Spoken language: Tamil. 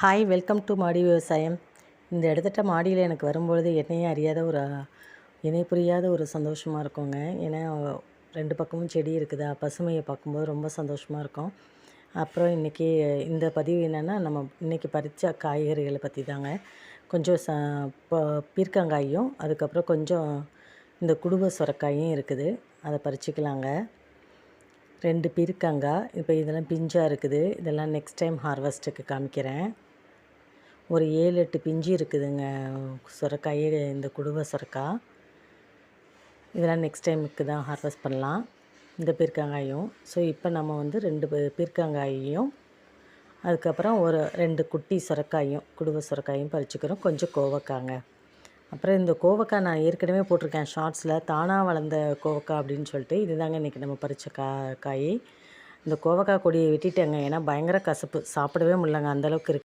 ஹாய், வெல்கம் டு மாடி விவசாயம். இந்த இடத்துட்ட மாடியில் எனக்கு வரும்பொழுது என்னையே அறியாத இணை புரியாத ஒரு சந்தோஷமாக இருக்குங்க. ஏன்னா 2 பக்கமும் செடி இருக்குதா, பசுமையை பார்க்கும்போது ரொம்ப சந்தோஷமாக இருக்கும். அப்புறம் இன்றைக்கி இந்த பதிவு என்னென்னா, நம்ம இன்றைக்கி பறித்த காய்கறிகளை பற்றி தாங்க. கொஞ்சம் பீர்க்கங்காயும், அதுக்கப்புறம் கொஞ்சம் இந்த குடுவை சுரக்காயும் இருக்குது, அதை பறிச்சிக்கலாங்க. 2 பீர்க்கங்காய், இப்போ இதெல்லாம் பிஞ்சாக இருக்குது. இதெல்லாம் நெக்ஸ்ட் டைம் ஹார்வெஸ்ட்டுக்கு காமிக்கிறேன். ஒரு 7-8 பிஞ்சு இருக்குதுங்க சுரக்காயே, இந்த குடுவை சுரக்காய். இதெல்லாம் நெக்ஸ்ட் டைமுக்கு தான் ஹார்வெஸ்ட் பண்ணலாம், இந்த பீர்க்கங்காயும். ஸோ இப்போ நம்ம வந்து 2 பீர்க்கங்காயையும், அதுக்கப்புறம் ஒரு 2 குட்டி சுரக்காயும், குடுவை சுரக்காயும் பறிச்சுக்கிறோம். கொஞ்சம் கோவக்காங்க. அப்புறம் இந்த கோவக்காய் நான் ஏற்கனவே போட்டிருக்கேன் ஷார்ட்ஸில், தானாக வளர்ந்த கோவக்காய் அப்படின்னு சொல்லிட்டு. இதுதாங்க இன்றைக்கி நம்ம பறித்த காய். இந்த கோவக்காய் கொடியை வெட்டிட்டேங்க, ஏன்னா பயங்கர கசப்பு, சாப்பிடவே முடியலங்க, அந்தளவுக்கு இருக்குது.